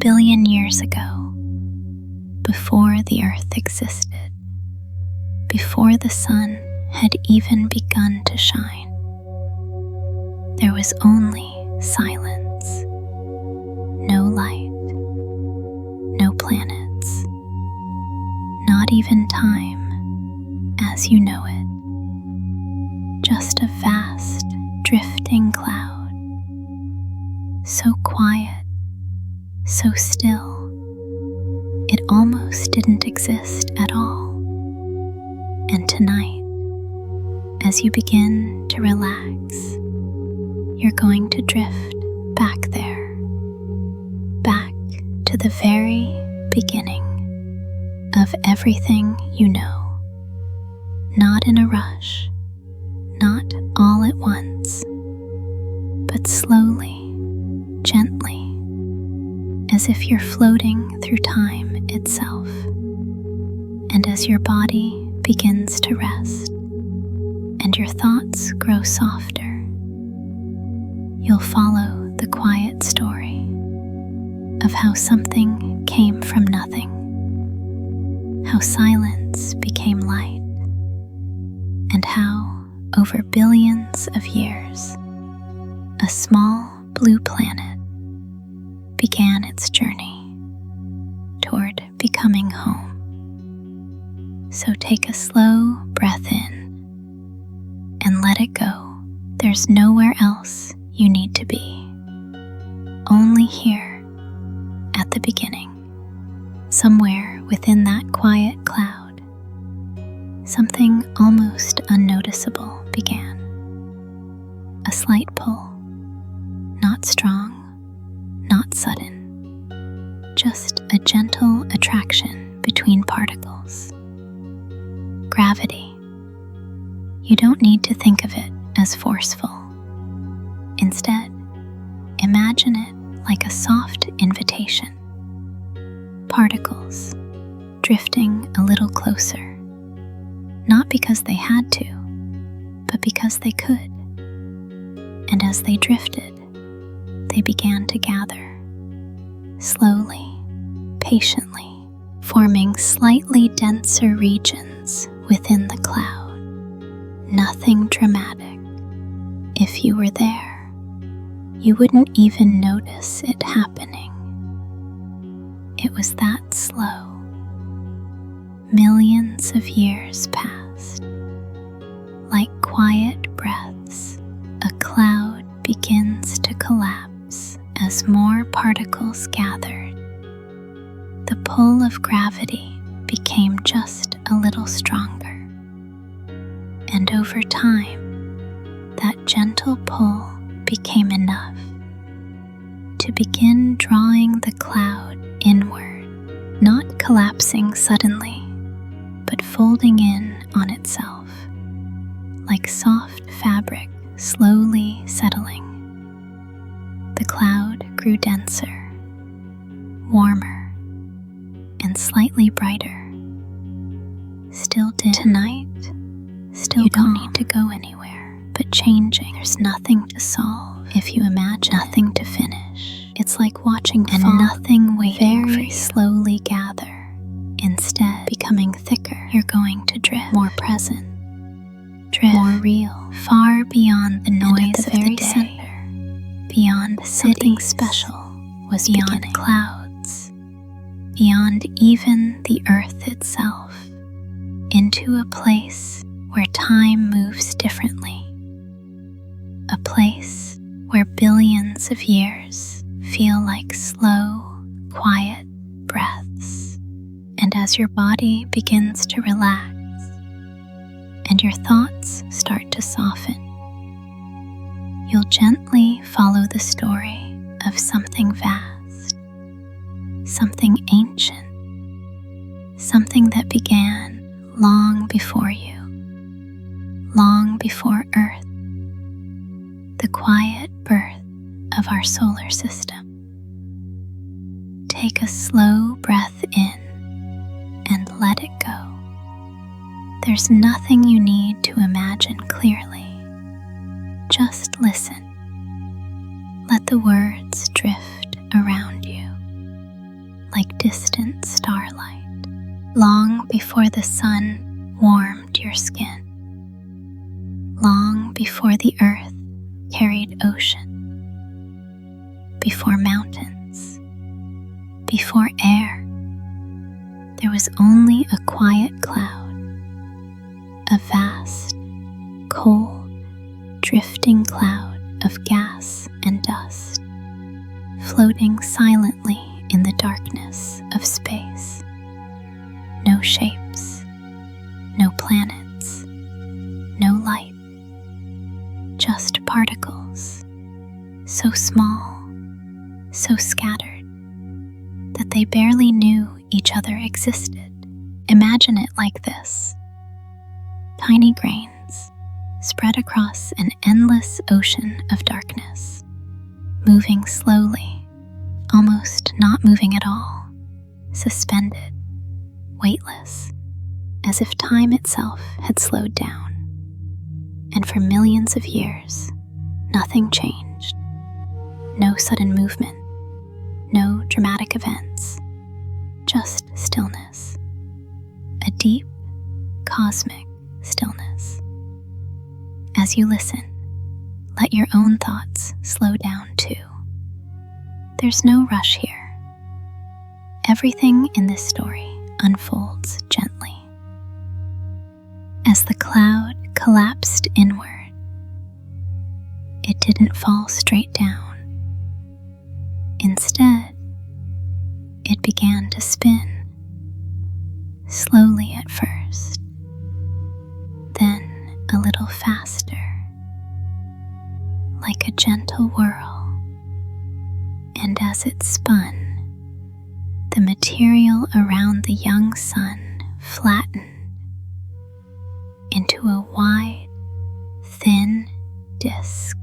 billion years ago, before the earth existed, before the sun had even begun to shine. There was only silence, no light, no planets, not even time as you know it, just a vast drifting cloud, so quiet, so still, it almost didn't exist at all. And tonight, as you begin to relax, you're going to drift back there, back to the very beginning of everything you know. Not in a rush, not all at once, but slowly, gently, as if you're floating through time itself. And as your body begins to rest and your thoughts grow softer, you'll follow the quiet story of how something came from nothing, how silence became light, and how, over billions of years, a small blue planet began its journey toward becoming home. So take a slow breath in and let it go. There's nowhere else you need to be, only here at the beginning, somewhere within that quiet cloud. Something almost unnoticeable began. A slight pull, not strong, not sudden, just a gentle attraction between particles. Gravity. You don't need to think of it as forceful. Instead, imagine it like a soft invitation. Particles drifting a little closer, not because they had to, but because they could. And as they drifted, they began to gather, slowly, patiently, forming slightly denser regions within the cloud. Nothing dramatic. If you were there, you wouldn't even notice it happening. It was that slow. Millions of years passed. Like quiet breaths, a cloud begins to collapse as more particles gathered. The pull of gravity became just a little stronger. And over time, that gentle pull became enough to begin drawing the cloud inward, not collapsing suddenly, but folding in on itself, like soft fabric slowly settling. The cloud grew denser, warmer, and slightly brighter. Still dim. Tonight, still you don't need to go anywhere, but changing. There's nothing to solve if you imagine, nothing to finish. It's like watching and fog, nothing waiting very slowly gather. Instead, becoming thicker, you're going to drift, more present, drift, more real, far beyond the noise of the day. Center, beyond something special was beyond clouds, beyond even the earth itself, into a place where time moves differently, a place where billions of years feel like slow, quiet breaths. And as your body begins to relax and your thoughts start to soften, you'll gently follow the story of something vast, something ancient, something that began long before you, long before Earth, the quiet birth of our solar system. Take a slow breath in and let it go. There's nothing you need to imagine clearly. Just listen. Let the words drift around you. like distant starlight, long before the sun warmed your skin, long before the earth carried ocean, before mountains, before air. There was only a quiet cloud, a vast, cold, drifting cloud of gas and dust, floating silently in the darkness of space. No shapes, no planets, no light, just particles, so small, so scattered, that they barely knew each other existed. Imagine it like this: tiny grains spread across an endless ocean of darkness, moving slowly, almost not moving at all, suspended, weightless, as if time itself had slowed down. And for millions of years, nothing changed. No sudden movement, no dramatic events, just stillness. A deep, cosmic stillness. As you listen, let your own thoughts slow down too. There's no rush here. Everything in this story unfolds gently. As the cloud collapsed inward, it didn't fall straight down. Instead, it began to spin, slowly at first, then a little faster, like a gentle whirl. And as it spun, the material around the young sun flattened into a wide, thin disk,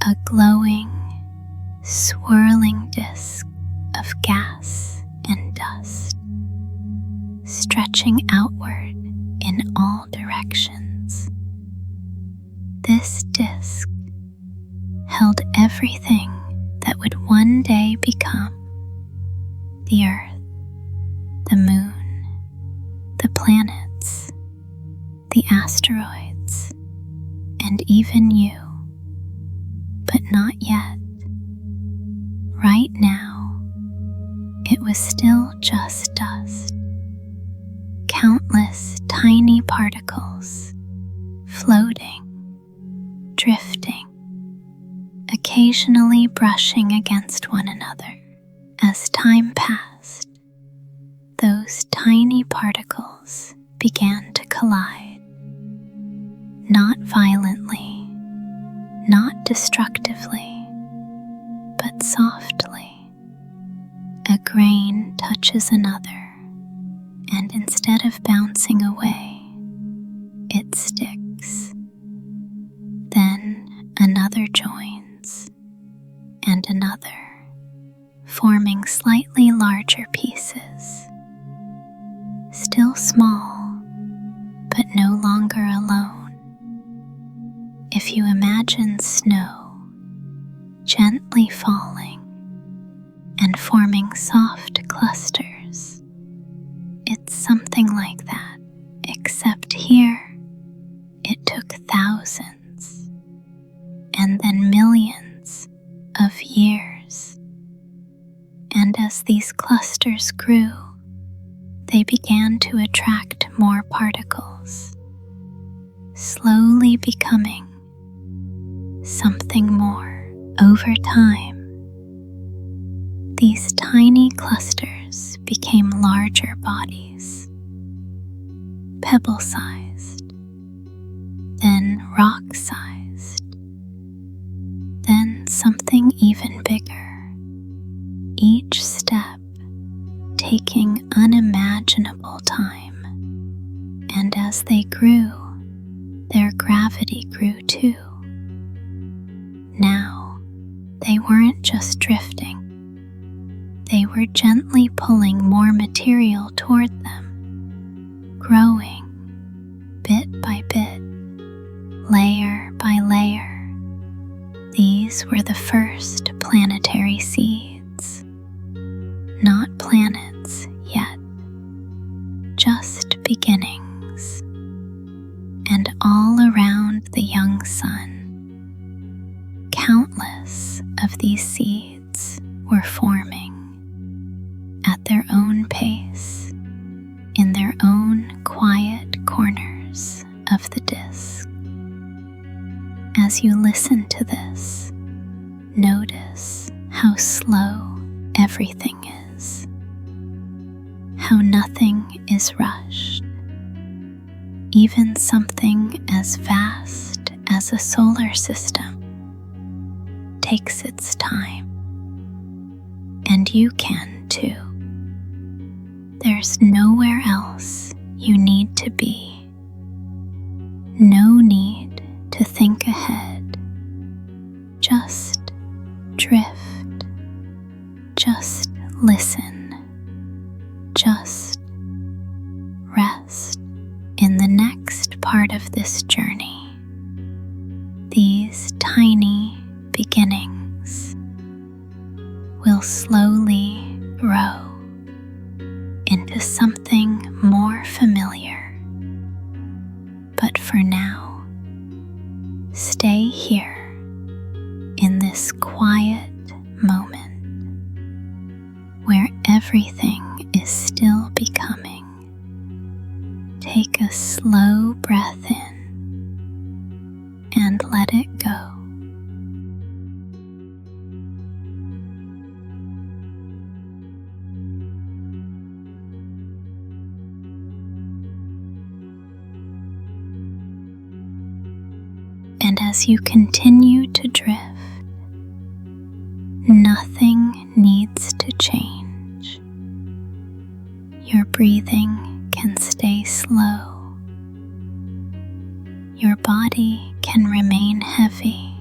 a glowing, swirling disk of gas and dust, stretching outward in all directions. This disk held everything that would one day become the Earth, the Moon, the planets, the asteroids, and even you. But not yet. Right now, it was still just dust. Countless tiny particles floating, drifting, occasionally brushing against one another. As time passed, those tiny particles began to collide, not violently, not destructively, but softly. A grain touches another, and instead of bouncing away, it sticks. Then another joins, and another, forming slightly larger pieces. Still small, but no longer alone. If you imagine snow gently falling and forming soft clusters, it's something like that, except here it took thousands and then millions of years. And as these clusters grew, they began to attract more particles, slowly becoming something more. Over time, these tiny clusters became larger bodies, pebble-sized, then rock-sized, then something even bigger, each step taking unimaginable time. And as they grew, their gravity grew too. Now, they weren't just drifting. They were gently pulling more material toward them, growing bit by bit, layer by layer. These were the first planetary seeds, not just beginnings, and all around the young sun, countless of these seeds were forming at their own pace, in their own quiet corners of the disk. As you listen to this, notice how slow everything is, how nothing is rushed. Even something as vast as a solar system takes its time, and you can too. There's nowhere else you need to be, no need to think ahead. Just drift, just listen, just rest in the next part of this journey. These tiny beginnings will slowly grow into something more familiar. But for now, stay here in this quiet moment where everything is still becoming. Take a slow breath in and let it go. And as you continue to drift, nothing needs to change. Your breathing can stay slow. Your body can remain heavy,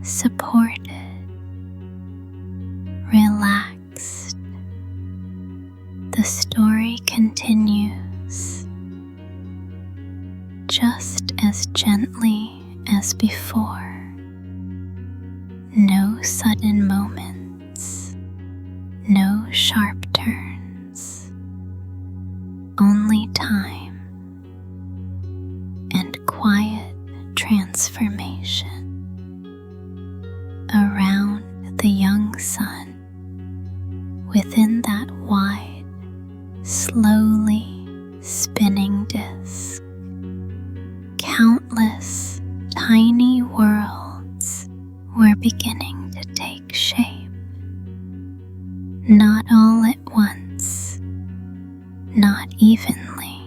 supported, relaxed. The story continues, just as gently as before. No sudden moments, no sharp turns, only time and quiet transformation. Around the young sun, within that wide, slowly spinning disk, countless tiny worlds were beginning to take shape. Not all at once, not evenly.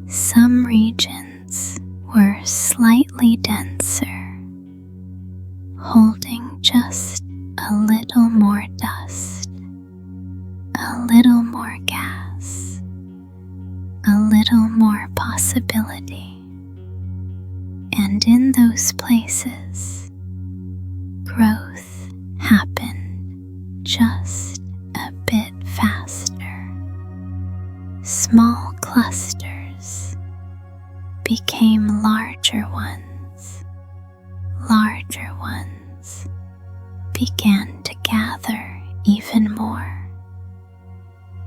Some regions were slightly denser, holding just a little more dust, a little more gas, a little more possibility. And in those places, growth happened just a bit faster. Small clusters became larger ones. Larger ones began to gather even more.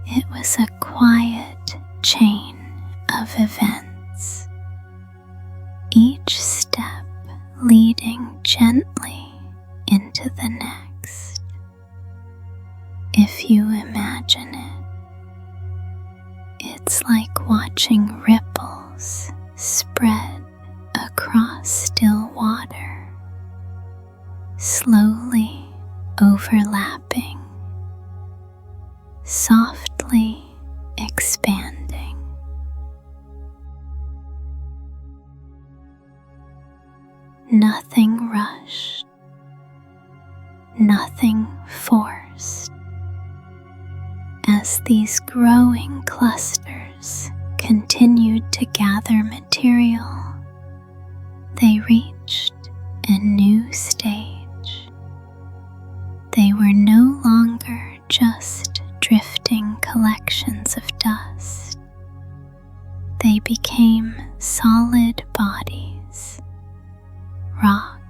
It was a quiet chain of events, each step leading gently into the next. If you imagine it, it's like watching ripples spread across still water, slowly overlapping, softly expanding. Nothing rushed, nothing forced. As these growing clusters continued to gather material, they reached a new stage. They were no longer just drifting collections of dust. They became solid bodies, rock,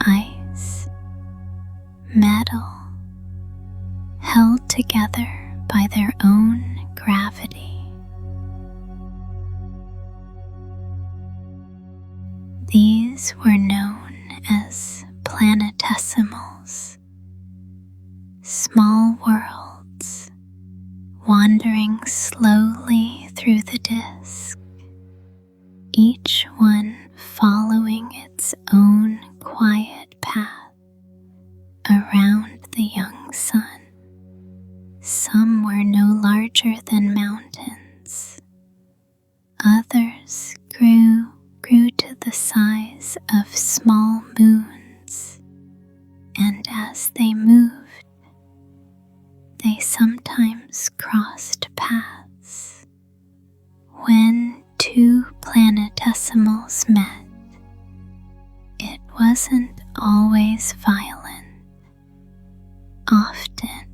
ice, metal, held together by their own gravity. These were known as planetesimals, small worlds wandering slowly through the disk, each one following its own quiet path around the young sun. Some were no larger than mountains. Others grew to the size of small moons, and as they moved, they sometimes crossed paths. When two planetesimals met, it wasn't always violent. Often,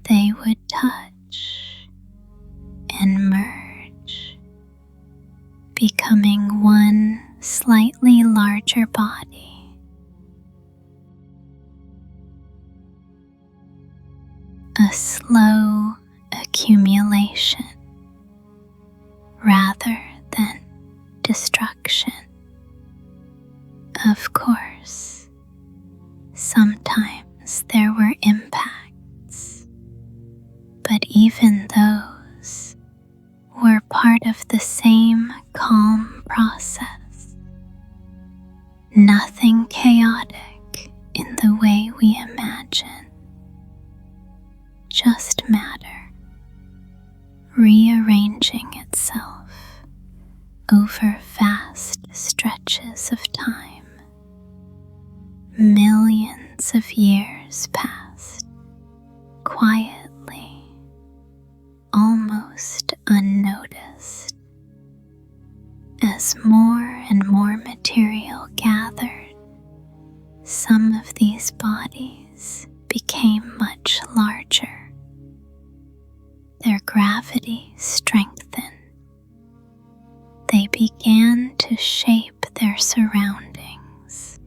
they would touch and merge, becoming one slightly larger body. A slow accumulation rather than destruction. Of course, sometimes there were impacts, but even those were part of the same calm process. Nothing chaotic in the way we imagine, just matter rearranging itself over vast stretches of time. Millions of years passed quietly, almost unnoticed, as more and more material gathered. Some of these bodies became much larger. Their gravity strengthened. They began to shape their surroundings,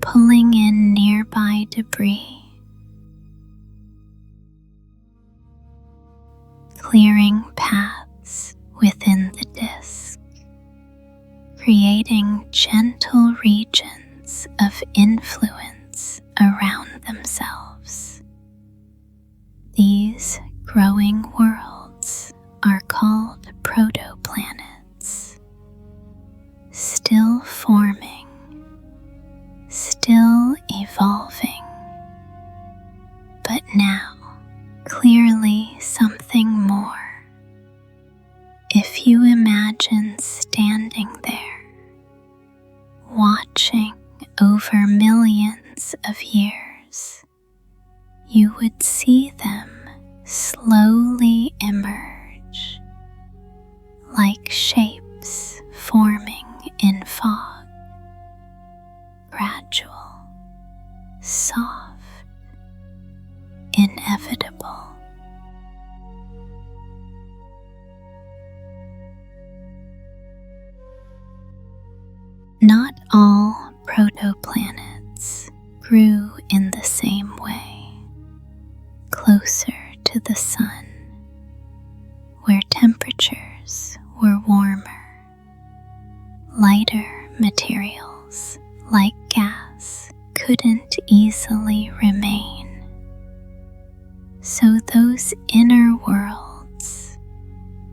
pulling in nearby debris, clearing paths within the disk, creating gentle regions of influence around themselves. These growing worlds are called protoplanets, still forming, still evolving, but now clearly something more. If you imagine standing there, watching over millions of years, you would see them slowly emerge, like shapes forming in fog, gradual, soft, inevitable. Not all protoplanets grew in the same way. Closer to the sun, where temperatures were warmer, lighter materials like gas couldn't easily remain. So those inner worlds,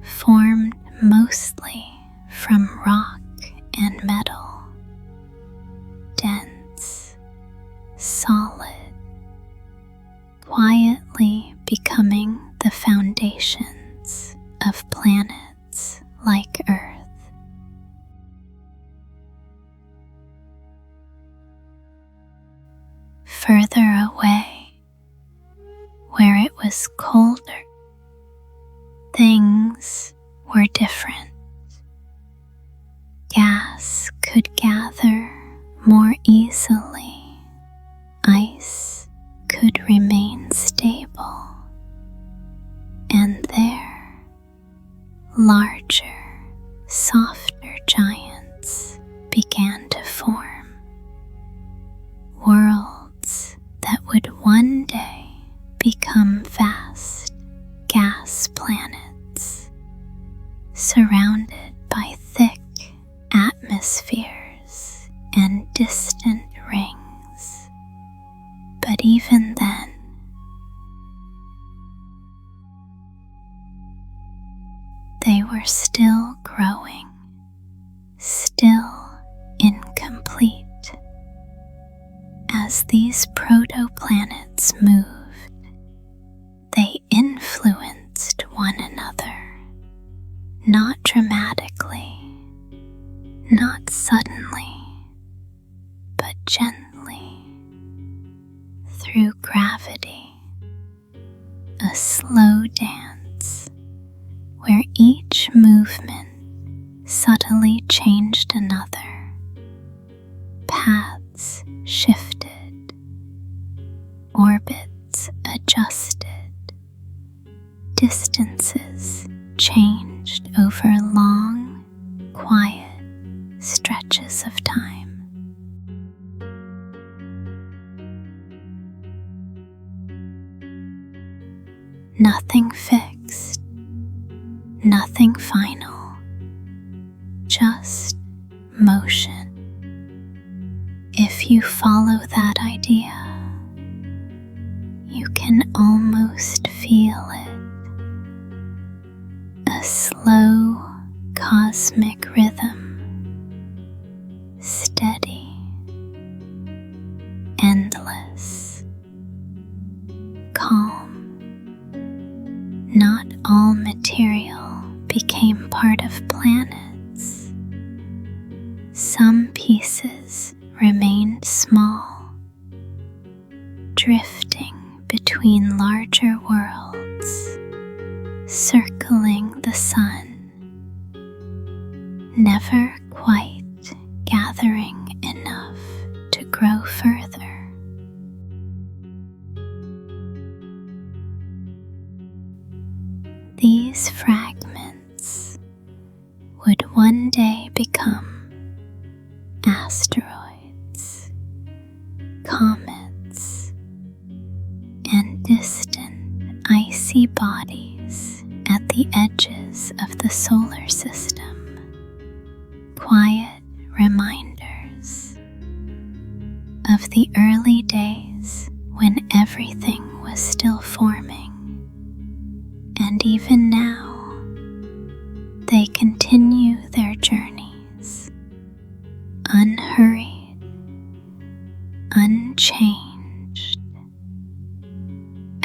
formed mostly from rock and metal, dense, solid, quietly becoming the foundations of planets like Earth. Further away, where it was colder, things were different. Gas could gather more easily. Ice could remain stable. And there, larger, softer giants began to form. Worlds surrounded by thick atmospheres and distant rings. But even then, they were still growing, still incomplete. As these protoplanets moved, they influenced one another, not dramatically, not suddenly, but gently, through gravity, a slow dance where each movement subtly changed another. Paths shifted, orbits adjusted, distances changed over long, quiet stretches of time. Nothing fixed, nothing final, just motion. If you follow that idea, you can almost feel it. A slow cosmic rhythm, steady, endless, calm. Not all material became part of planets. Some pieces remained small, drifting between larger worlds, circling the sun, never quite gathering enough to grow further. These fragments would one day become asteroids, comets, and distant icy bodies at the edges of the solar system. Quiet reminders of the early days when everything was still forming. And even now, they continue their journeys, unhurried, unchanged.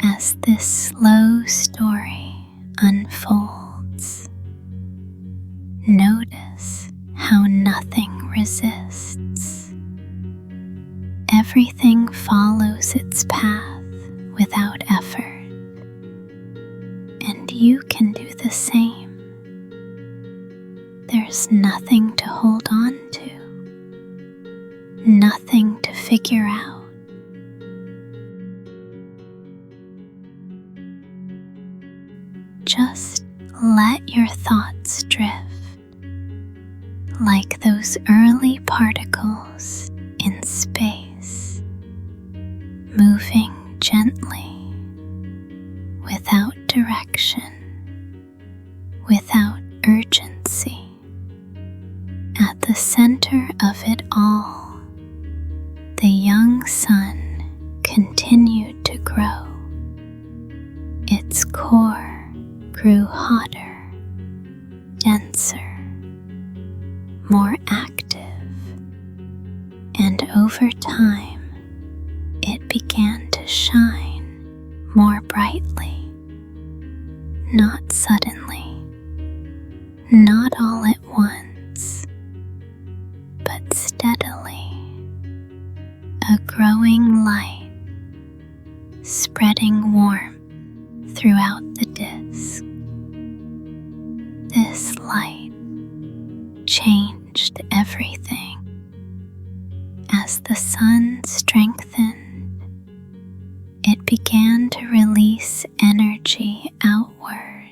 As this slow story unfolds, notice how nothing resists. Everything follows its path without effort. And you can do the same. There's nothing to hold on to, nothing to figure out. Just let your thoughts drift, like those early particles in space, moving gently, without direction, without urgency. At the center of it all, the young sun continued to grow. Its core grew hotter, denser, more active, and over time it began to shine more brightly. Not suddenly, not all at once, but steadily, a growing light, spreading warmth throughout the disk. This light changed everything. As the sun strengthened, it began to release energy outward,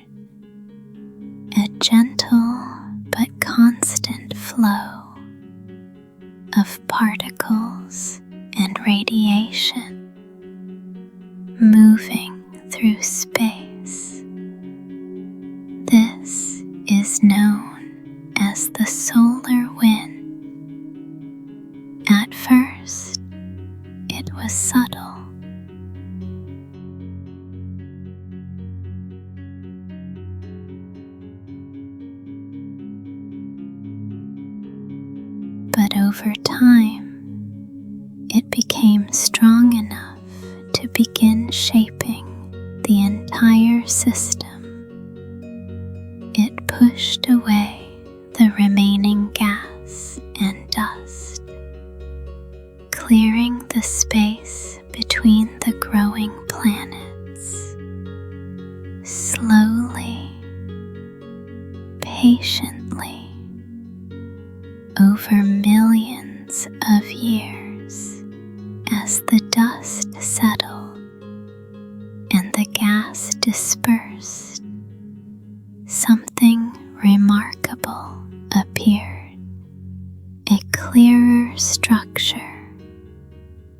a gentle but constant flow of particles and radiation moving through space. This is is known as the solar wind. At first, it was subtle. But over time, it became strong enough to begin shaping the entire system. It pushed away the remaining gas and dust, clearing the space between the growing planets. Slowly, patiently, over millions of years, as the dust settled and the gas dispersed, something remarkable appeared. A clearer structure,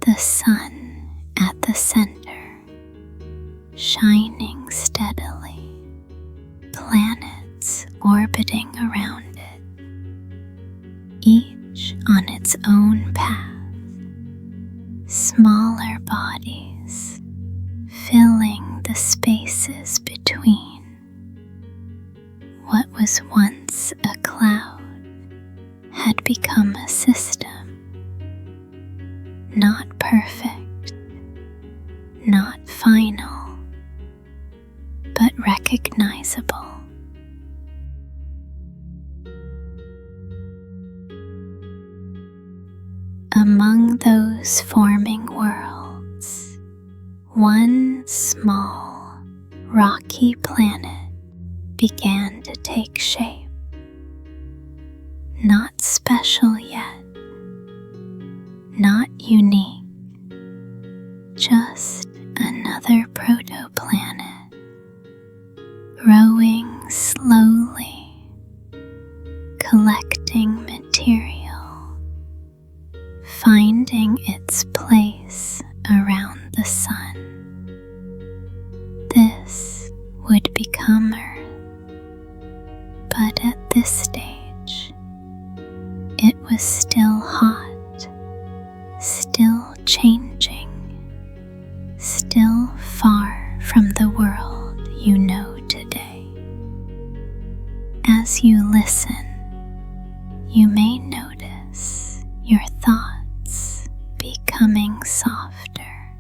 the sun at the center, shining steadily, planets orbiting around it, each on its own path, smaller bodies filling the spaces between. What was once a cloud had become a system, not perfect, not final, but recognizable. Among those forming worlds, one small, rocky planet began to take shape. Not special yet, not unique, just another protoplanet, growing slowly, collecting material, finding its place around the sun. This would become Earth. But at this stage, it was still hot, still changing, still far from the world you know today. As you listen, you may notice your thoughts becoming softer,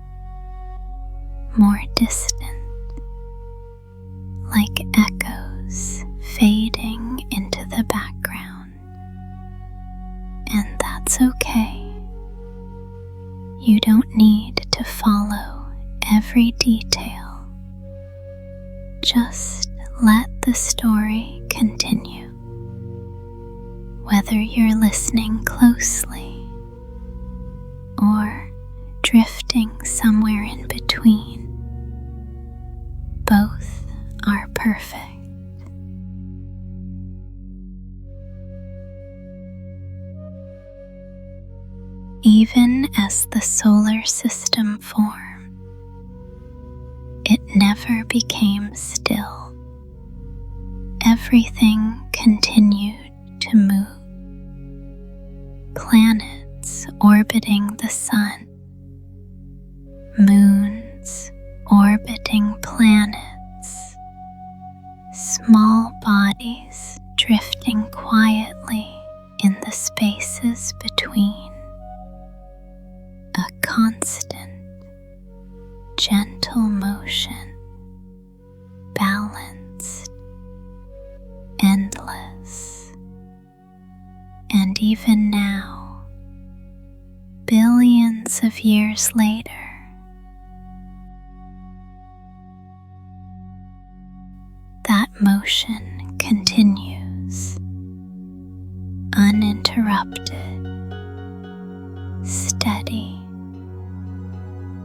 more distant, like echoes fading into the background. And that's okay. You don't need to follow every detail. Just let the story continue. Whether you're listening closely or drifting somewhere in between, both are perfect. Even as the solar system formed, it never became still. Everything continued to move. Planets orbiting the sun, moons orbiting planets, small bodies drifting quietly in the spaces between. A constant, gentle motion, balanced, endless. And even now, billions of years later, that motion continues, uninterrupted, steady,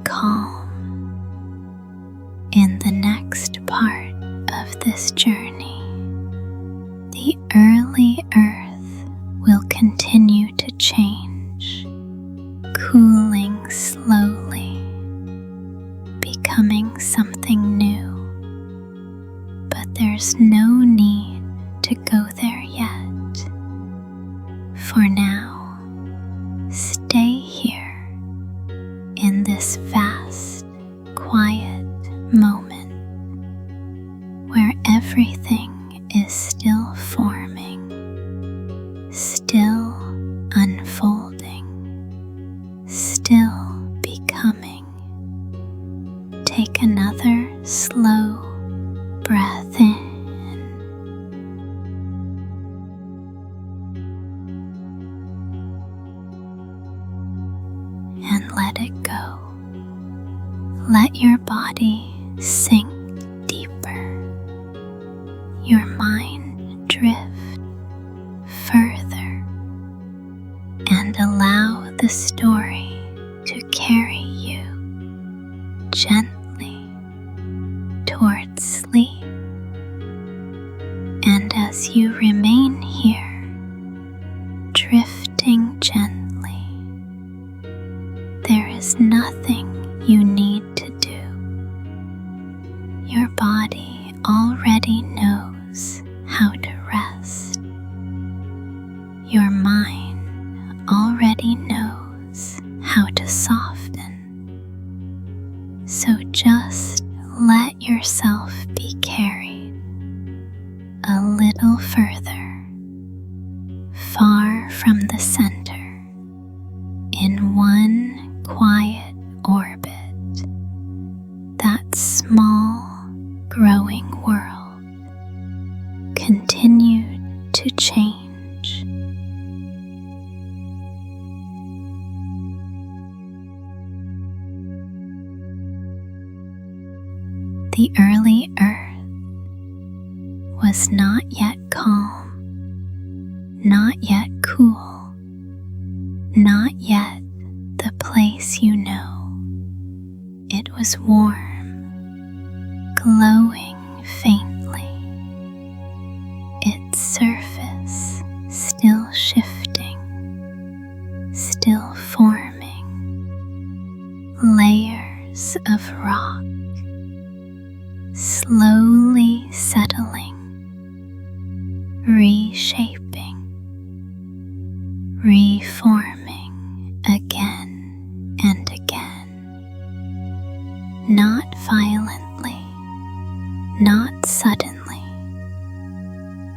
calm. In the next part of this journey, the early Earth will continue to change, cooling slowly, becoming something new. But there's no need to go vast, quiet moment where everything is still forming, still unfolding, still becoming. Take another slow breath in and let it go. Let your body sink deeper, your mind drift further, and allow the story to carry you gently towards sleep. And as you remain here, drifting gently, there is nothing you need to do. Your body already knows how to rest. Your mind already knows how to soften. So just let yourself be carried a little further, far from the center, in one quiet orbit, that small, growing world continued to change. The early earth was not yet calm, not yet cool, not yet the place you know. It was warm, glowing faintly, its surface still shifting, still forming, layers of rock, slowly settling, reshaping, reforming again and again. Not violently, not suddenly,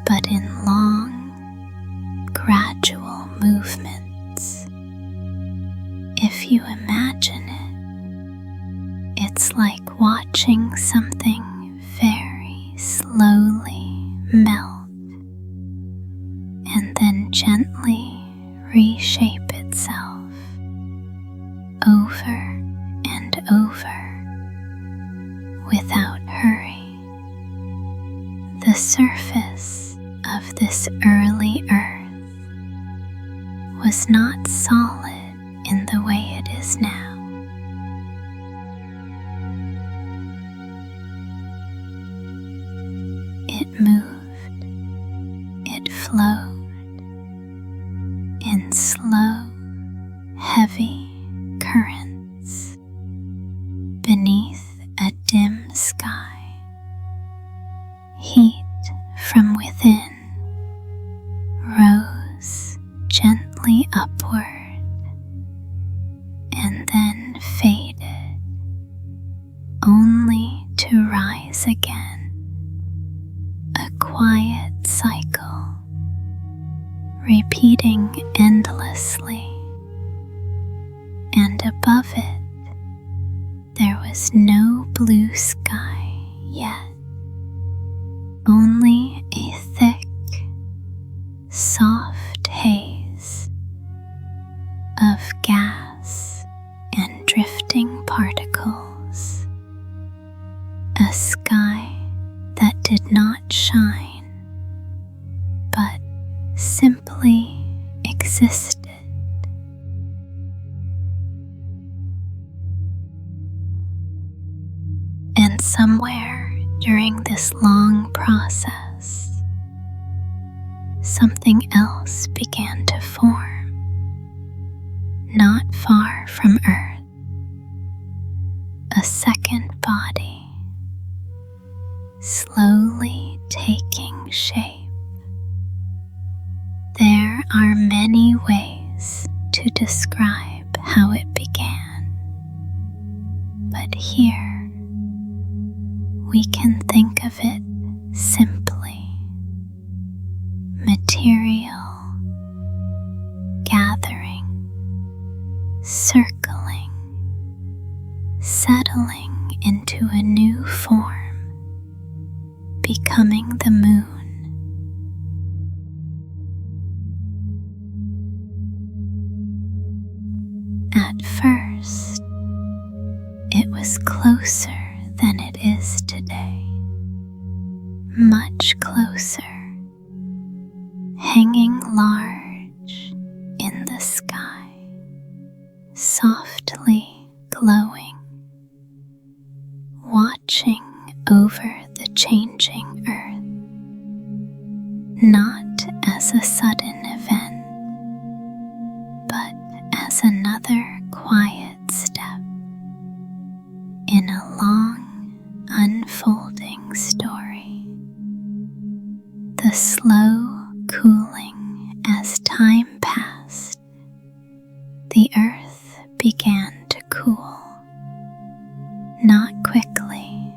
but in long, gradual movements. If you imagine it, it's like watching something very slowly melt and then gently reshape itself over and over without hurry. The surface of this early earth was not solid in the way it is now. It moved, it flowed in slow, heavy currents beneath a dim sky. Heat from within rose gently upward and then faded, only to rise again. A quiet cycle, repeating endlessly, and above it there was no blue sky yet, only a thick, soft haze of gas and drifting particles, a sky that did not shine, but simply existed. And somewhere during this long process, something else began to form, not far from Earth, a second body, slowly taking shape. There are many ways to describe how it began. But here, we can think of it simply: material, gathering, circling, settling into a new form, becoming the moon. At first, it was closer than it is today, much closer, hanging large in the sky, softly glowing, watching over the changing earth, not as a sudden event, but as another quiet step in a long, unfolding story. The slow cooling as time passed, the earth began to cool, not quickly,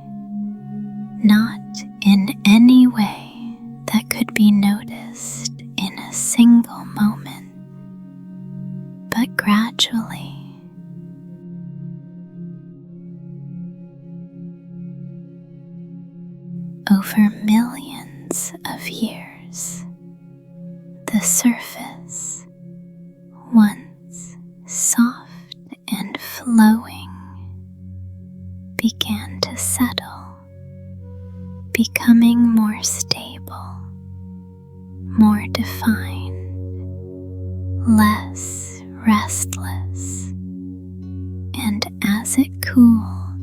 not in any way that could be noticed in a single moment, but gradually. Over millions of years, the surface, once soft and flowing, began to settle, becoming more stable, more defined, less restless, and as it cooled,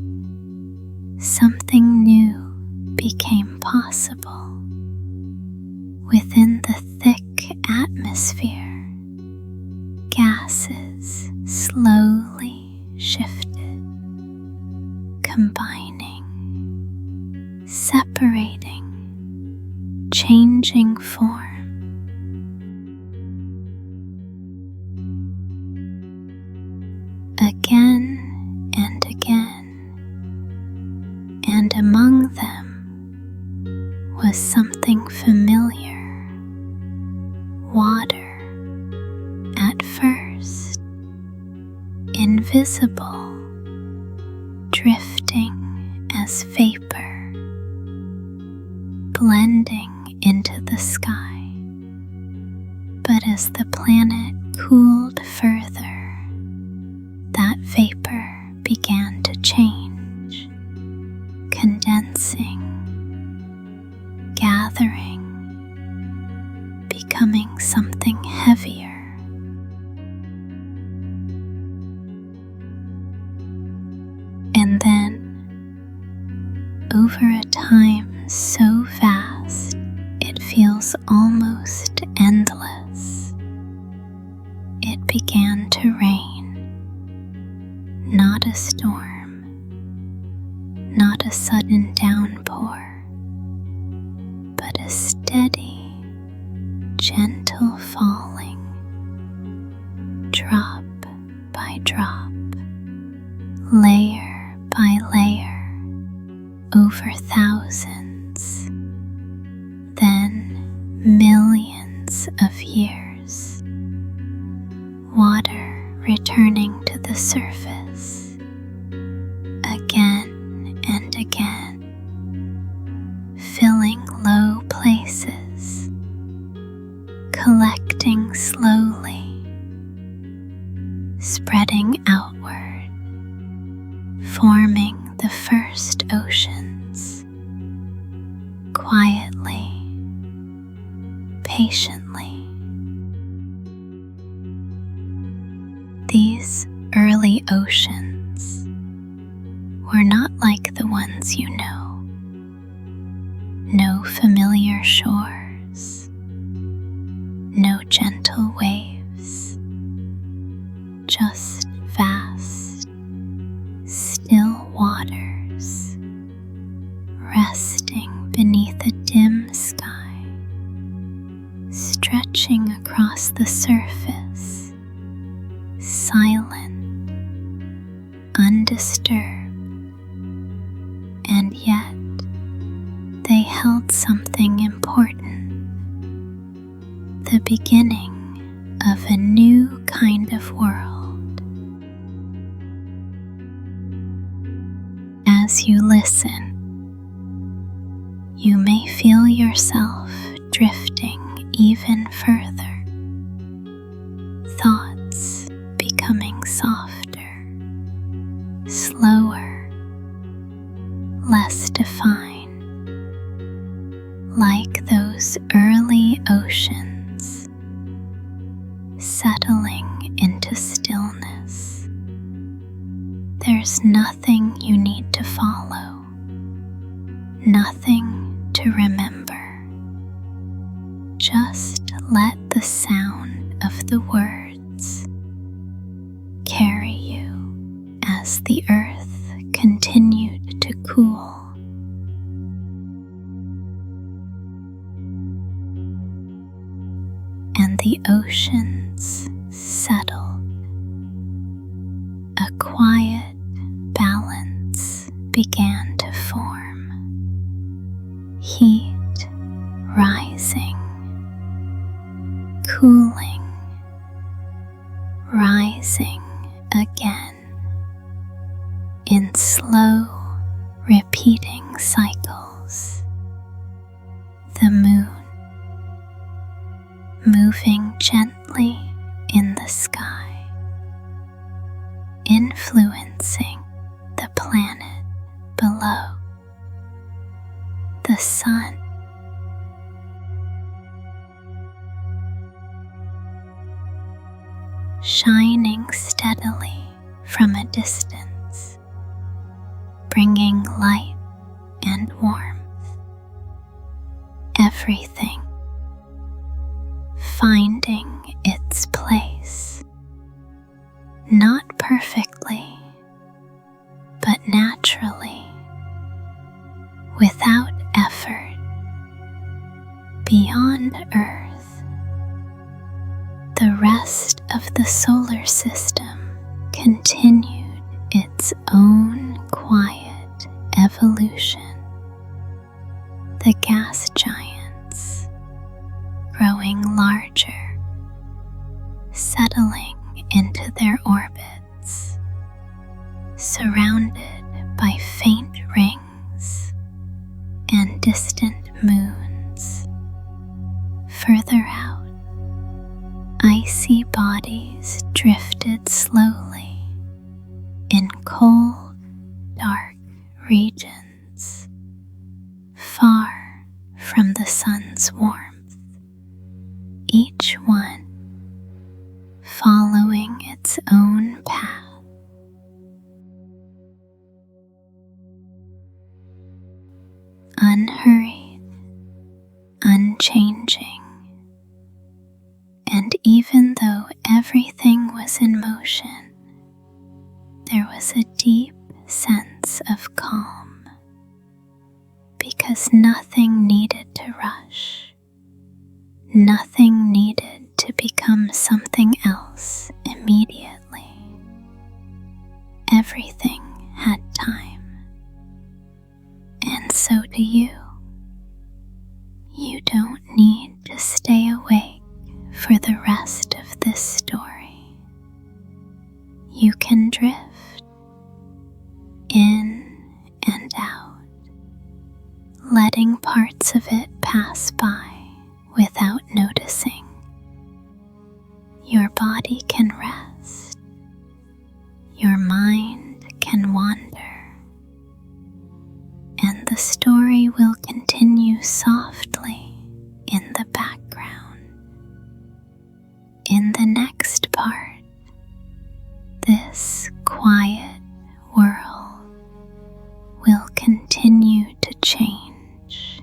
something new became possible. Within the thick atmosphere, gases slowly shifted, combining, separating, changing form. Again and again, and among them was something familiar. Water, at first, invisible, drifting as vapor, blending into the sky. But as the planet cooled further, that vapor began to change, condensing, gathering, becoming something heavier. And then, over a time so vast it feels almost endless, it began to rain. Not a storm, not a sudden downpour, but a steady, gentle falling, drop by drop, layer by layer, over thousands, then millions of years, water returning to the surface again and again, filling low places, collecting slowly, spreading outward, forming the first oceans, quietly, patiently. These early oceans were not like the ones you know. No familiar shores, no gentle waves, just vast, still waters, resting beneath a dim sky, stretching across the surface, silent, undisturbed, and yet they held something important, the beginning of a new kind of world. As you listen, you may feel yourself drifting even further, thoughts becoming softer, slower, less defined, like those early oceans, settling into stillness. There's nothing you need to follow, nothing to remember. Just let the sound of the words carry you as the earth continued to cool. And the oceans settled. A quiet balance began to form. Heat rising, cooling, rising again in slow, repeating cycles. The moon moving gently in the sky, influencing the planet below. The sun shining steadily from a distance, bringing light and warmth. Everything finding its place, not perfectly, but naturally, without effort. Beyond Earth, the rest of the solar system continued its own quiet evolution. The gas giants growing larger, settling into their orbits, surrounded by faint rings and distant moons. Further out, icy bodies drifted slowly in cold, dark regions, far from the sun's warmth. Each one following its own path. Unhurried, unchanging, and even though everything was in motion, there was a deep sense of calm, because nothing needed to rush. Nothing needed to become something else immediately. Everything had time. And so do you. You don't need to stay awake for the rest of this story. You can drift in and out, letting parts of it pass by without noticing. Your body can rest. Your mind can wander. And the story will continue softly in the background. In the next part, this quiet world will continue to change.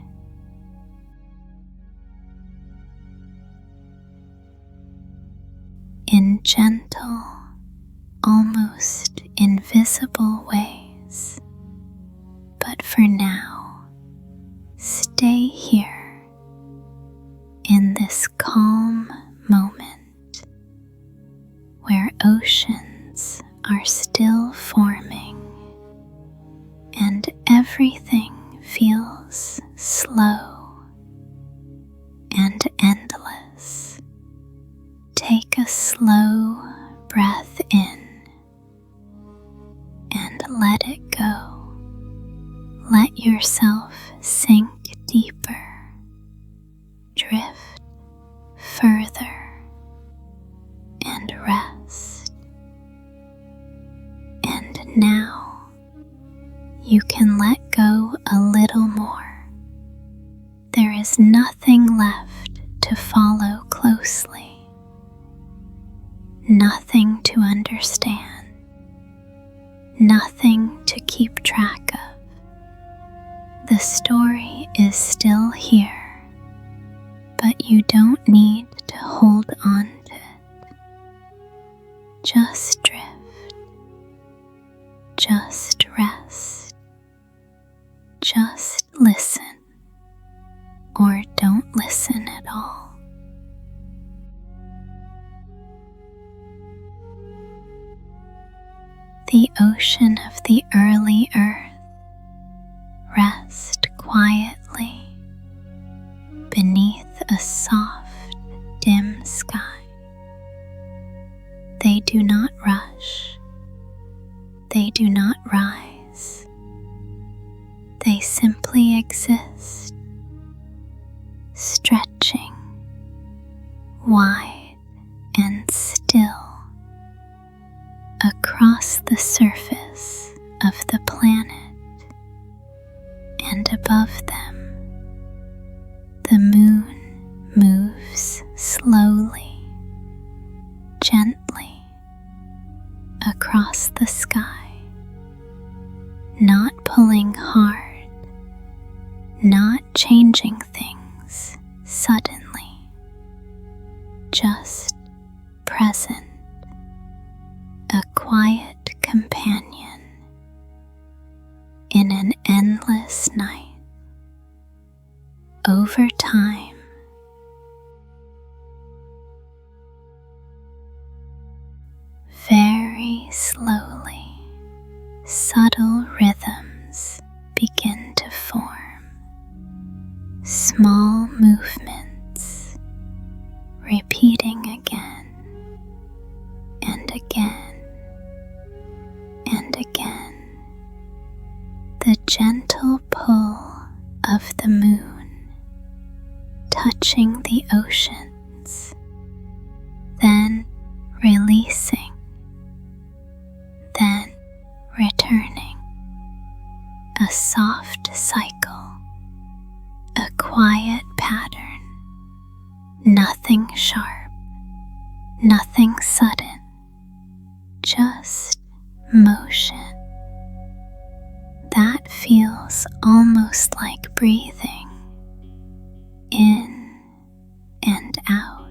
In gentle, almost invisible ways. But for now, stay here in this calm moment where oceans are still forming and everything feels slow and endless, take a slow breath in and let it go. Let yourself sink deeper, drift further, and rest. And now you can let go a little more. There is nothing left to follow closely, nothing to understand, nothing to keep track of. The story is still here, but you don't need to hold on to it. Just drift, just rest, just listen, or don't listen at all. The ocean of the early earth rest quietly beneath a soft, dim sky. They do not rush. They do not rise. They simply exist, stretching wide and still across the surface of the planet. And above them, the moon moves slowly, gently across the sky, not pulling hard, not changing things suddenly, just present, a quiet companion in an endless night. Over time, very slowly, subtle rhythms begin to form, small movements, repeating again and again and again. The gentle pull of the moon touching the oceans, then releasing, then returning. A soft cycle, a quiet pattern, nothing sharp, nothing sudden, just motion. That feels almost like breathing, in and out,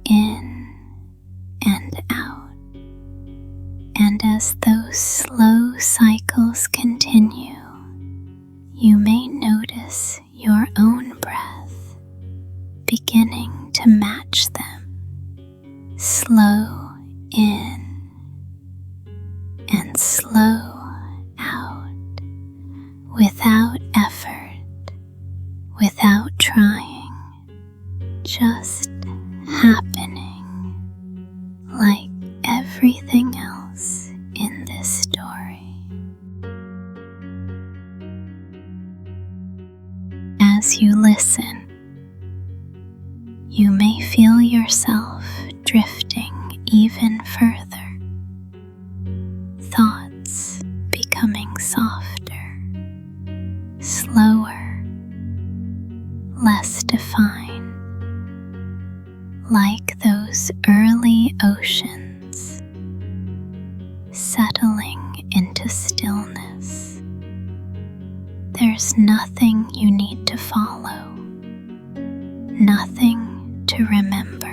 in and out. And as those slow cycles continue, you may notice your own breath beginning to match them. Slow in and slow out, without effort, without trying, just happening like everything else in this story. As you listen, you may feel yourself drifting even further, thoughts becoming softer, slower, less defined, like those early oceans, settling into stillness. There's nothing you need to follow, nothing to remember.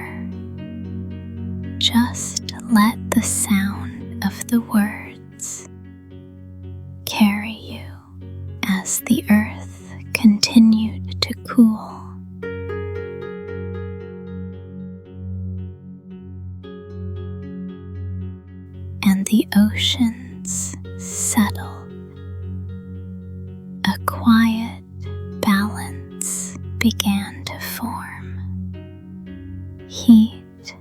Just let the sound of the words carry you as the earth continued to cool. And the oceans settled, began to form, heat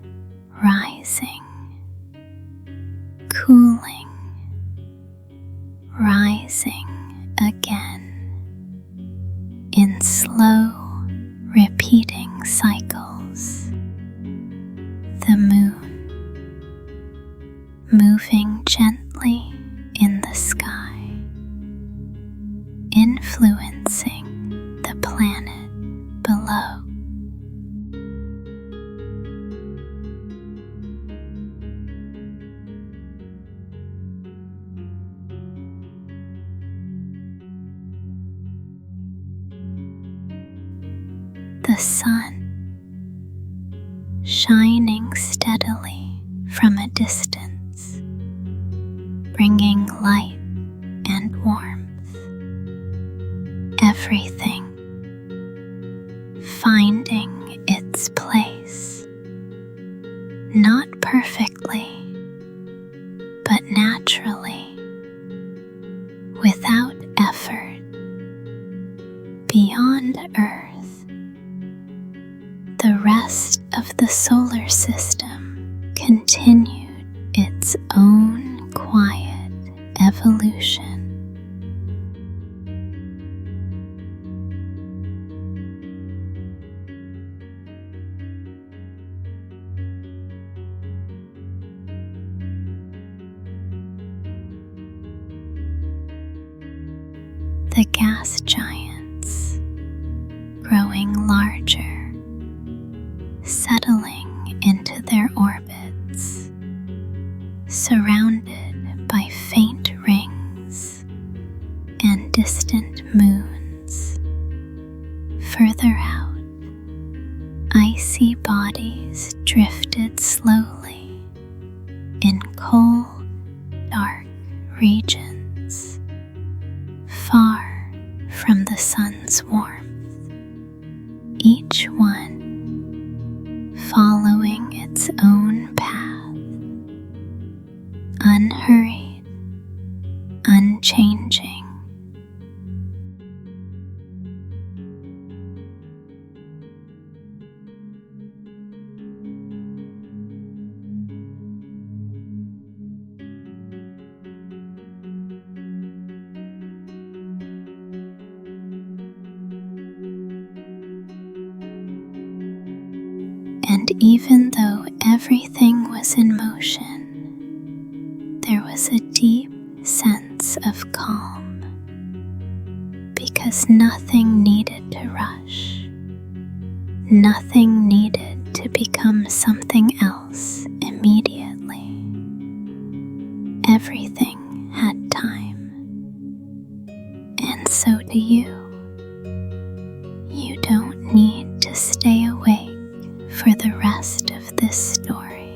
rising, cooling, rising again in slow, repeating cycles. The moon moving gently in the sky, influencing the planet below. The sun, shining steadily from a distance, bringing light and warmth. Everything finding its place, not perfectly, but naturally, without effort, beyond Earth. The rest of the solar system continued its own quiet evolution. The gas giants, growing larger, settling into their orbits, surrounded by faint rings and distant moons. Further out, icy bodies drifted slowly in cold, dark regions, far from the sun's warmth, each one following its own path, unhurried, unchanging. And even though everything was in motion, there was a deep sense of calm, because nothing needed to rush, nothing needed to become something else immediately. Everything had time, and so do you. You don't need to stay awake for the rest of this story.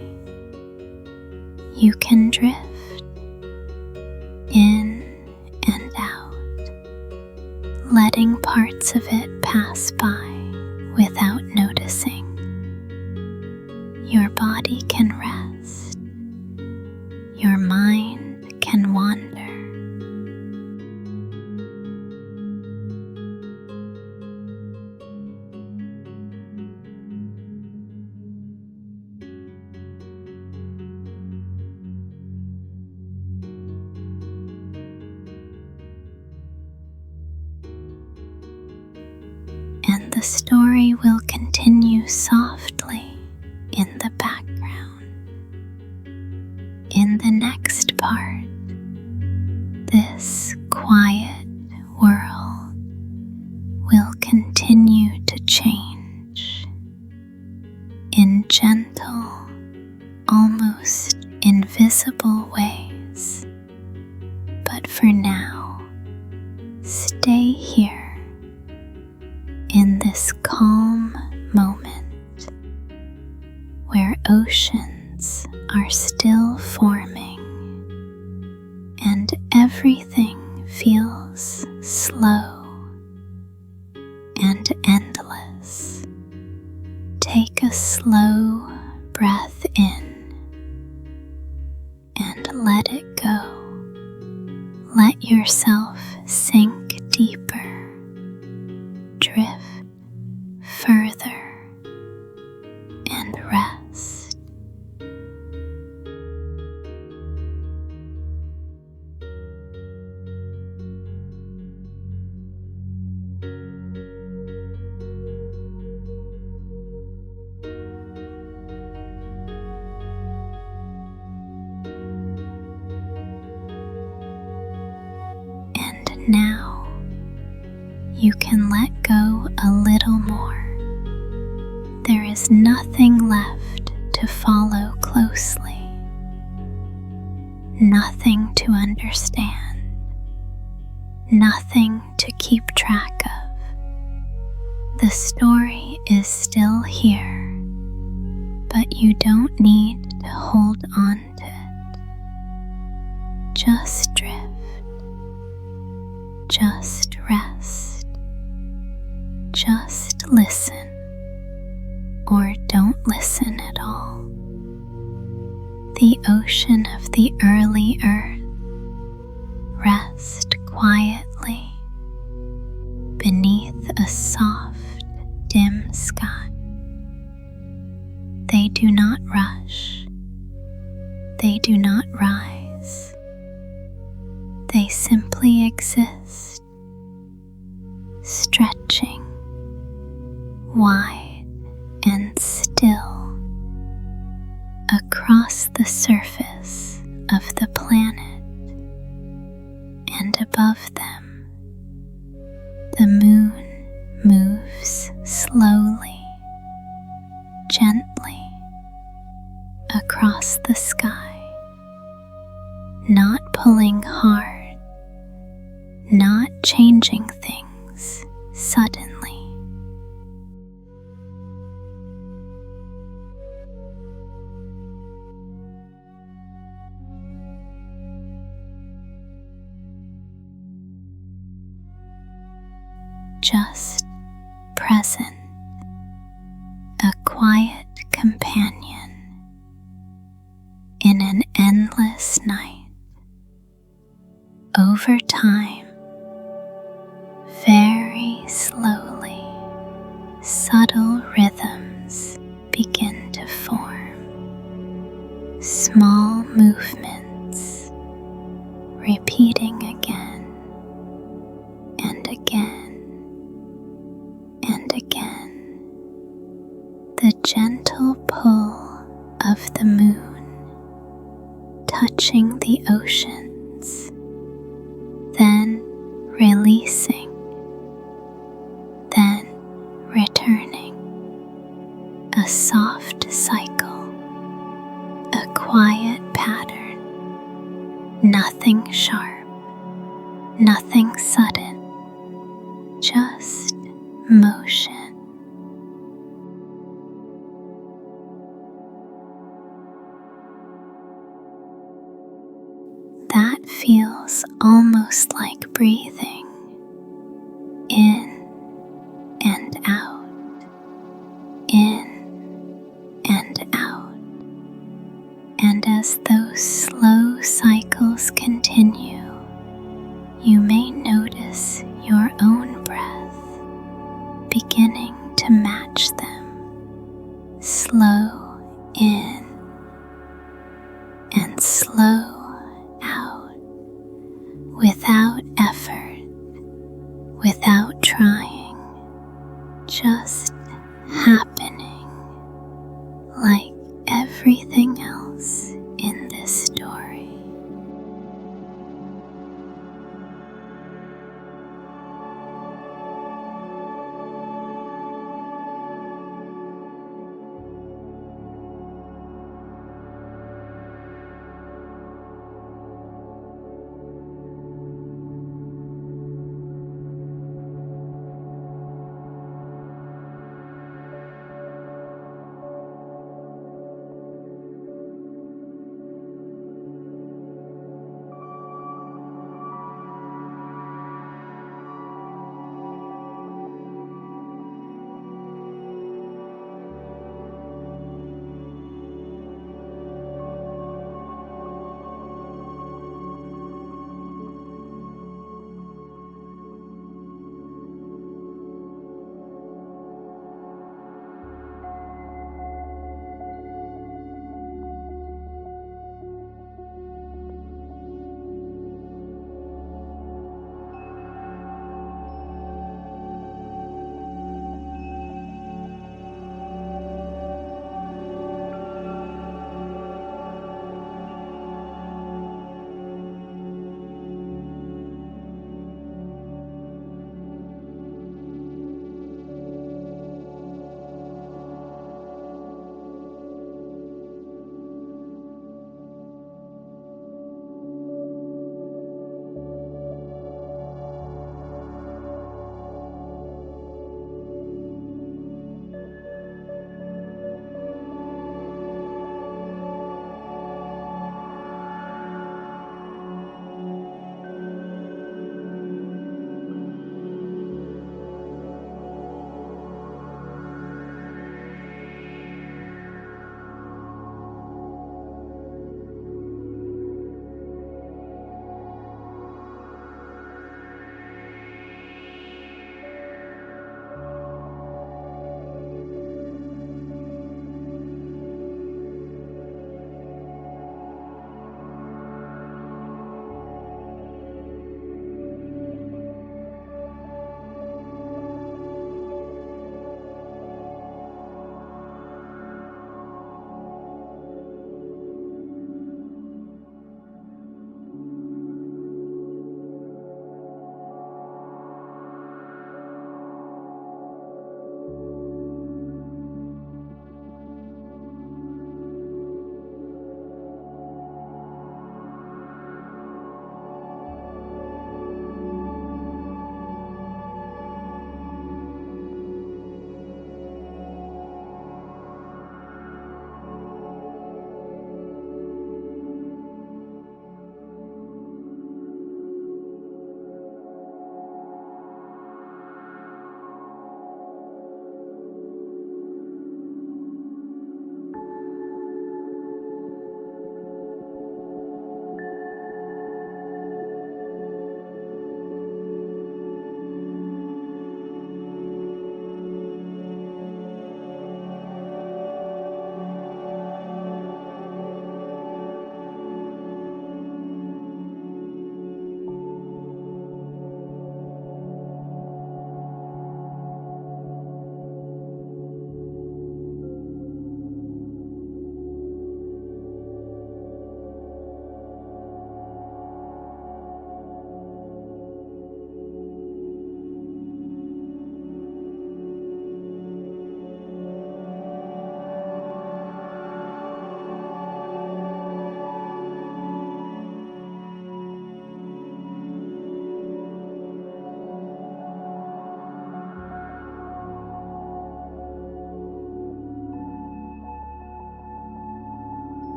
You can drift in and out, letting parts of it pass by without noticing. Your body can rest, your mind can wander. And the story will continue softly in the background. In the next part, this quiet world will continue to change in gentle, almost invisible ways. But for now, stay here in this calm moment where oceans are still forming and everything feels slow and endless. Take a slow breath in and let it go. Let yourself sink deeper, drift you can let go a little more. There is nothing left to follow closely, nothing to understand, nothing to keep track of. The story is still here, but you don't need to hold on to it. Just drift, just rest, just listen, or don't listen at all. The ocean of the early earth rests quietly beneath a soft, dim sky. They do not rush. They do not rise. They simply exist, stretching wide and still across the surface of the planet, and above them, the moon moves slowly, gently across the sky, not pulling hard, not changing things suddenly. Just present, a quiet companion in an endless night. Over time, very slowly, subtle rhythms begin to form. Small movements, repeating again and again and again. The gentle pull of the moon touching the oceans, then releasing, then returning. A soft cycle, a quiet pattern, nothing sharp, nothing sudden, just motion. That feels almost like breathing in and out, in and out. And as those slow cycles continue, you may notice your own breath beginning to match them. Slow in and slow out, without effort, without trying, just happening like everything else in this story.